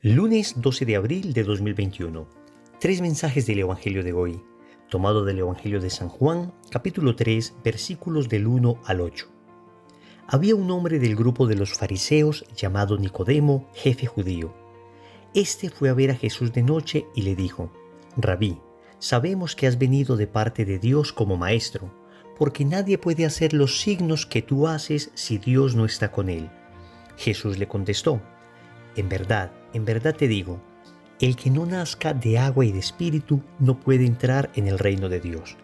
Lunes 12 de abril de 2021. Tres mensajes del Evangelio de hoy, tomado del Evangelio de San Juan, capítulo 3, versículos del 1 al 8. Había un hombre del grupo de los fariseos llamado Nicodemo, jefe judío. Este fue a ver a Jesús de noche y le dijo: Rabí, sabemos que has venido de parte de Dios como maestro, porque nadie puede hacer los signos que tú haces si Dios no está con él. Jesús le contestó: en verdad te digo, el que no nazca de agua y de espíritu no puede entrar en el reino de Dios.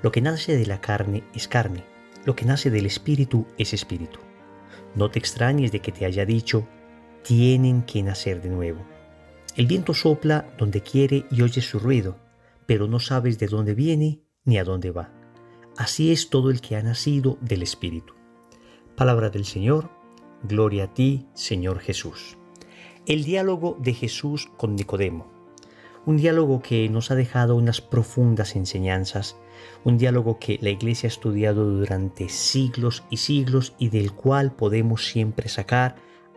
Lo que nace de la carne es carne, lo que nace del espíritu es espíritu. No te extrañes de que te haya dicho, tienen que nacer de nuevo. El viento sopla donde quiere y oyes su ruido, pero no sabes de dónde viene ni a dónde va. Así es todo el que ha nacido del espíritu. Palabra del Señor, gloria a ti, Señor Jesús. El diálogo de Jesús con Nicodemo. Un diálogo que nos ha dejado unas profundas enseñanzas, un diálogo que la Iglesia ha estudiado durante siglos y del cual podemos siempre sacar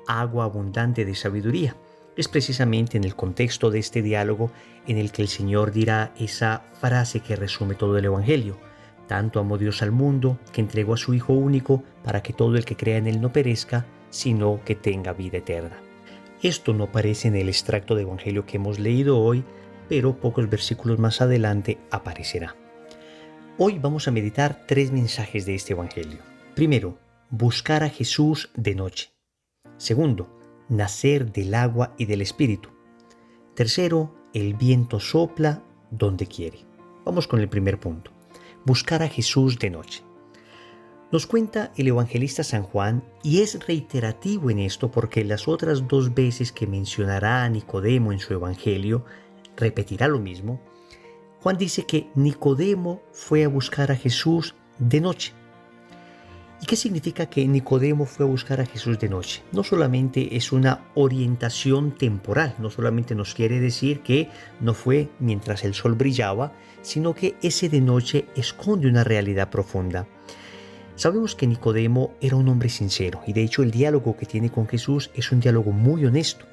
agua abundante de sabiduría. Es precisamente en el contexto de este diálogo en el que el Señor dirá esa frase que resume todo el Evangelio. Tanto amó Dios al mundo que entregó a su Hijo único para que todo el que crea en Él no perezca, sino que tenga vida eterna. Esto no aparece en el extracto de Evangelio que hemos leído hoy, pero pocos versículos más adelante aparecerá. Hoy vamos a meditar tres mensajes de este Evangelio. Primero, buscar a Jesús de noche. Segundo, nacer del agua y del Espíritu. Tercero, el viento sopla donde quiere. Vamos con el primer punto. Buscar a Jesús de noche. Nos cuenta el evangelista San Juan, y es reiterativo en esto porque las otras dos veces que mencionará a Nicodemo en su evangelio, repetirá lo mismo. Juan dice que Nicodemo fue a buscar a Jesús de noche. ¿Y qué significa que Nicodemo fue a buscar a Jesús de noche? No solamente es una orientación temporal, no solamente nos quiere decir que no fue mientras el sol brillaba, sino que ese de noche esconde una realidad profunda. Sabemos que Nicodemo era un hombre sincero y de hecho el diálogo que tiene con Jesús es un diálogo muy honesto.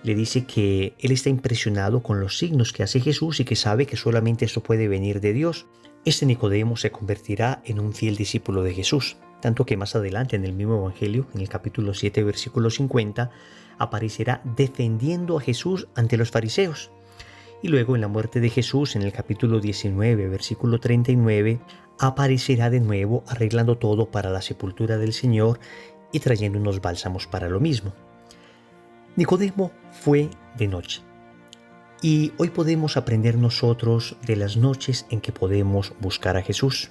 Le dice que él está impresionado con los signos que hace Jesús y que sabe que solamente eso puede venir de Dios. Este Nicodemo se convertirá en un fiel discípulo de Jesús, tanto que más adelante en el mismo Evangelio, en el capítulo 7, versículo 50, aparecerá defendiendo a Jesús ante los fariseos. Y luego en la muerte de Jesús, en el capítulo 19, versículo 39, aparecerá de nuevo arreglando todo para la sepultura del Señor y trayendo unos bálsamos para lo mismo. Nicodemo fue de noche. Y hoy podemos aprender nosotros de las noches en que podemos buscar a Jesús.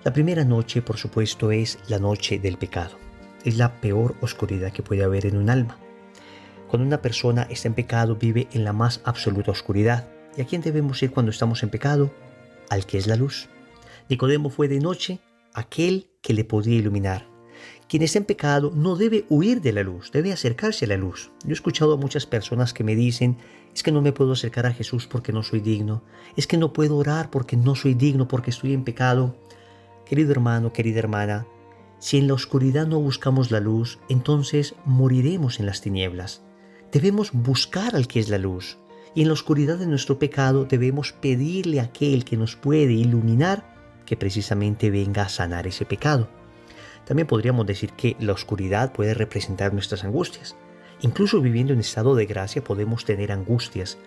La primera noche, por supuesto, es la noche del pecado. Es la peor oscuridad que puede haber en un alma. Cuando una persona está en pecado, vive en la más absoluta oscuridad. ¿Y a quién debemos ir cuando estamos en pecado? Al que es la luz. Nicodemo fue de noche aquel que le podía iluminar. Quien está en pecado no debe huir de la luz, debe acercarse a la luz. Yo he escuchado a muchas personas que me dicen, es que no me puedo acercar a Jesús porque no soy digno, es que no puedo orar porque no soy digno, porque estoy en pecado. Querido hermano, querida hermana, si en la oscuridad no buscamos la luz, entonces moriremos en las tinieblas. Debemos buscar al que es la luz, y en la oscuridad de nuestro pecado debemos pedirle a aquel que nos puede iluminar que precisamente venga a sanar ese pecado. También podríamos decir que la oscuridad puede representar nuestras angustias. Incluso viviendo en estado de gracia podemos tener angustias.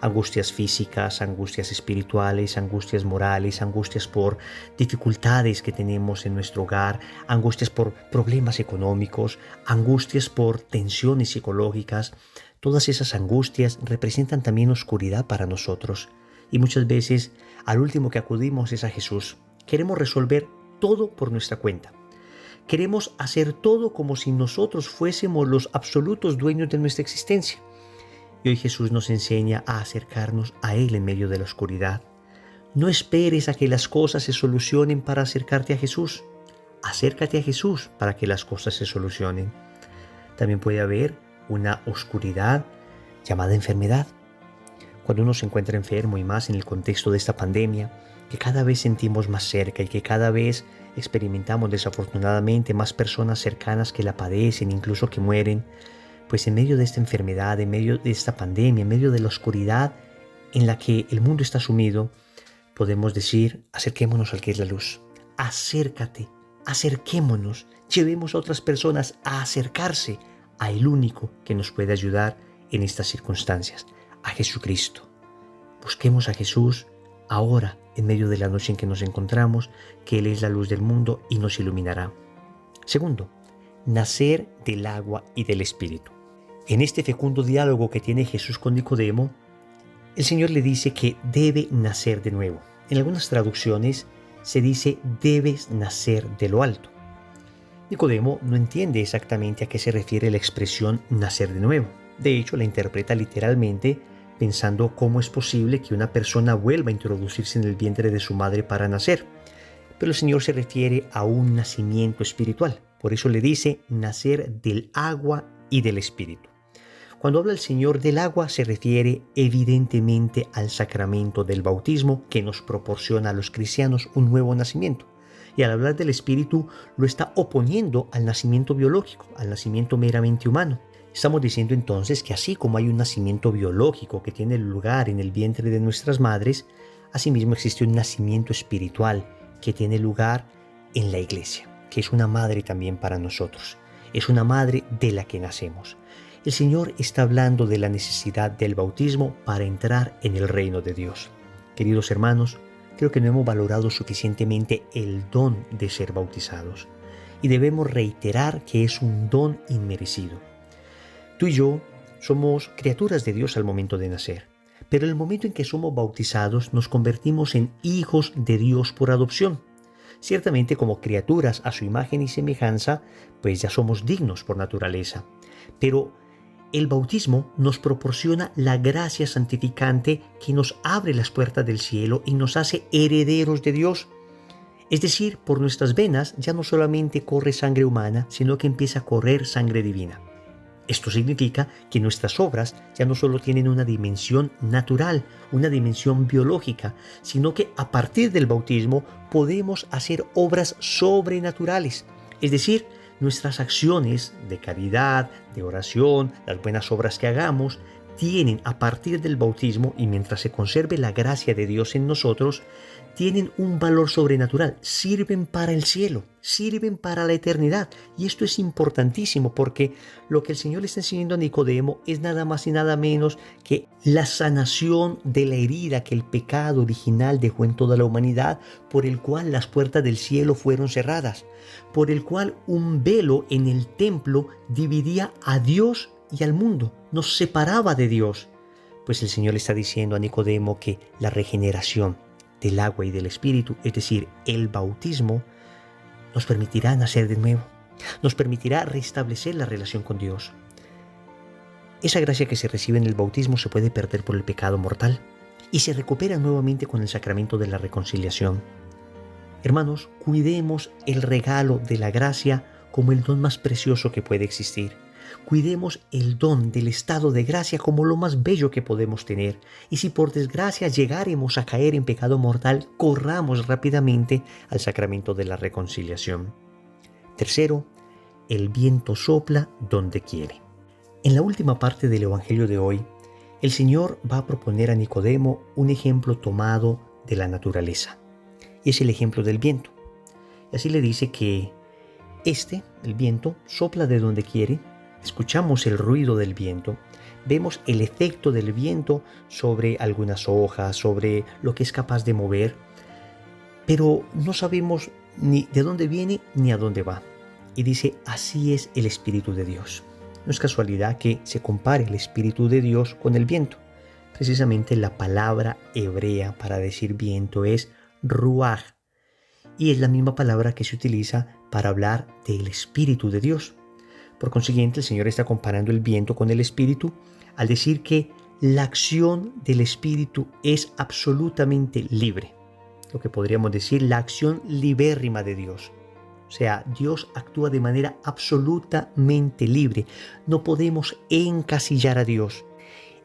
Angustias físicas, angustias espirituales, angustias morales, angustias por dificultades que tenemos en nuestro hogar, angustias por problemas económicos, angustias por tensiones psicológicas. Todas esas angustias representan también oscuridad para nosotros. Y muchas veces al último que acudimos es a Jesús. Queremos resolver todo por nuestra cuenta. Queremos hacer todo como si nosotros fuésemos los absolutos dueños de nuestra existencia. Y hoy Jesús nos enseña a acercarnos a Él en medio de la oscuridad. No esperes a que las cosas se solucionen para acercarte a Jesús. Acércate a Jesús para que las cosas se solucionen. También puede haber una oscuridad llamada enfermedad. Cuando uno se encuentra enfermo y más en el contexto de esta pandemia, que cada vez sentimos más cerca y que cada vez experimentamos desafortunadamente más personas cercanas que la padecen, incluso que mueren, pues en medio de esta enfermedad, en medio de esta pandemia, en medio de la oscuridad en la que el mundo está sumido, podemos decir, acerquémonos al que es la luz. Acércate, acerquémonos, llevemos a otras personas a acercarse a el único que nos puede ayudar en estas circunstancias, a Jesucristo. Busquemos a Jesús ahora, en medio de la noche en que nos encontramos, que Él es la luz del mundo y nos iluminará. Segundo, nacer del agua y del Espíritu. En este fecundo diálogo que tiene Jesús con Nicodemo, el Señor le dice que debe nacer de nuevo. En algunas traducciones se dice debes nacer de lo alto. Nicodemo no entiende exactamente a qué se refiere la expresión nacer de nuevo. De hecho, la interpreta literalmente pensando cómo es posible que una persona vuelva a introducirse en el vientre de su madre para nacer. Pero el Señor se refiere a un nacimiento espiritual. Por eso le dice nacer del agua y del Espíritu. Cuando habla el Señor del agua se refiere evidentemente al sacramento del bautismo que nos proporciona a los cristianos un nuevo nacimiento. Y al hablar del Espíritu lo está oponiendo al nacimiento biológico, al nacimiento meramente humano. Estamos diciendo entonces que así como hay un nacimiento biológico que tiene lugar en el vientre de nuestras madres, asimismo existe un nacimiento espiritual que tiene lugar en la iglesia, que es una madre también para nosotros. Es una madre de la que nacemos. El Señor está hablando de la necesidad del bautismo para entrar en el reino de Dios. Queridos hermanos, creo que no hemos valorado suficientemente el don de ser bautizados y debemos reiterar que es un don inmerecido. Tú y yo somos criaturas de Dios al momento de nacer, pero en el momento en que somos bautizados nos convertimos en hijos de Dios por adopción. Ciertamente como criaturas a su imagen y semejanza, pues ya somos dignos por naturaleza, pero el bautismo nos proporciona la gracia santificante que nos abre las puertas del cielo y nos hace herederos de Dios. Es decir, por nuestras venas ya no solamente corre sangre humana, sino que empieza a correr sangre divina. Esto significa que nuestras obras ya no solo tienen una dimensión natural, una dimensión biológica, sino que a partir del bautismo podemos hacer obras sobrenaturales. Es decir, nuestras acciones de caridad, de oración, las buenas obras que hagamos, tienen a partir del bautismo y mientras se conserve la gracia de Dios en nosotros, tienen un valor sobrenatural, sirven para el cielo, sirven para la eternidad. Y esto es importantísimo porque lo que el Señor le está enseñando a Nicodemo es nada más y nada menos que la sanación de la herida que el pecado original dejó en toda la humanidad, por el cual las puertas del cielo fueron cerradas, por el cual un velo en el templo dividía a Dios y al mundo, nos separaba de Dios. Pues el Señor le está diciendo a Nicodemo que la regeneración del agua y del Espíritu, es decir, el bautismo, nos permitirá nacer de nuevo, nos permitirá restablecer la relación con Dios. Esa gracia que se recibe en el bautismo se puede perder por el pecado mortal y se recupera nuevamente con el sacramento de la reconciliación. Hermanos, cuidemos el regalo de la gracia como el don más precioso que puede existir. Cuidemos el don del estado de gracia como lo más bello que podemos tener. Y si por desgracia llegáremos a caer en pecado mortal, corramos rápidamente al sacramento de la reconciliación. Tercero, el viento sopla donde quiere. En la última parte del Evangelio de hoy, el Señor va a proponer a Nicodemo un ejemplo tomado de la naturaleza. Y es el ejemplo del viento. Y así le dice que el viento, sopla de donde quiere. Escuchamos el ruido del viento, vemos el efecto del viento sobre algunas hojas, sobre lo que es capaz de mover, pero no sabemos ni de dónde viene ni a dónde va. Y dice, así es el Espíritu de Dios. No es casualidad que se compare el Espíritu de Dios con el viento. Precisamente la palabra hebrea para decir viento es ruaj, y es la misma palabra que se utiliza para hablar del Espíritu de Dios. Por consiguiente, el Señor está comparando el viento con el Espíritu al decir que la acción del Espíritu es absolutamente libre. Lo que podríamos decir la acción libérrima de Dios. O sea, Dios actúa de manera absolutamente libre. No podemos encasillar a Dios.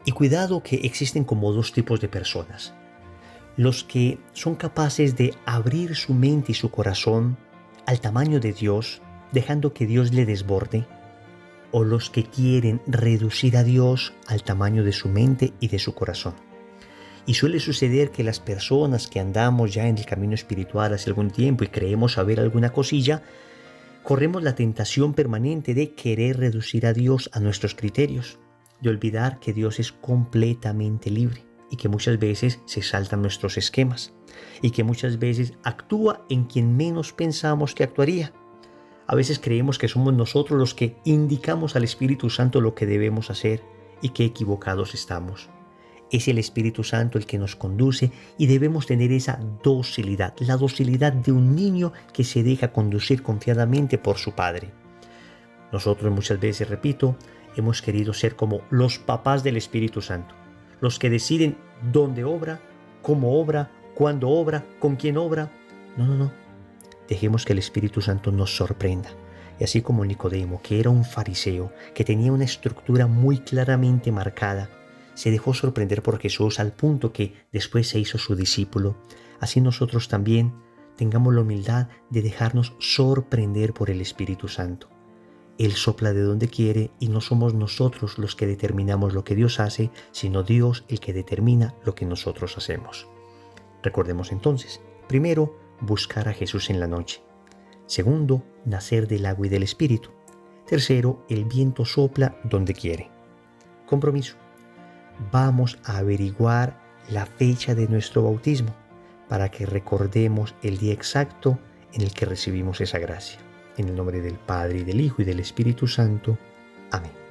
Y cuidado que existen como dos tipos de personas. Los que son capaces de abrir su mente y su corazón al tamaño de Dios, dejando que Dios le desborde. o los que quieren reducir a Dios al tamaño de su mente y de su corazón. Y suele suceder que las personas que andamos ya en el camino espiritual hace algún tiempo y creemos saber alguna cosilla, corremos la tentación permanente de querer reducir a Dios a nuestros criterios, de olvidar que Dios es completamente libre y que muchas veces se saltan nuestros esquemas y que muchas veces actúa en quien menos pensamos que actuaría. A veces creemos que somos nosotros los que indicamos al Espíritu Santo lo que debemos hacer y qué equivocados estamos. Es el Espíritu Santo el que nos conduce y debemos tener esa docilidad, la docilidad de un niño que se deja conducir confiadamente por su padre. Nosotros muchas veces, repito, hemos querido ser como los papás del Espíritu Santo, los que deciden dónde obra, cómo obra, cuándo obra, con quién obra. No. Dejemos que el Espíritu Santo nos sorprenda. Y así como Nicodemo, que era un fariseo, que tenía una estructura muy claramente marcada, se dejó sorprender por Jesús al punto que después se hizo su discípulo. Así nosotros también tengamos la humildad de dejarnos sorprender por el Espíritu Santo. Él sopla de donde quiere y no somos nosotros los que determinamos lo que Dios hace, sino Dios el que determina lo que nosotros hacemos. Recordemos entonces, primero, buscar a Jesús en la noche. Segundo, nacer del agua y del Espíritu. Tercero, el viento sopla donde quiere. Compromiso. Vamos a averiguar la fecha de nuestro bautismo para que recordemos el día exacto en el que recibimos esa gracia. En el nombre del Padre, y del Hijo, y del Espíritu Santo. Amén.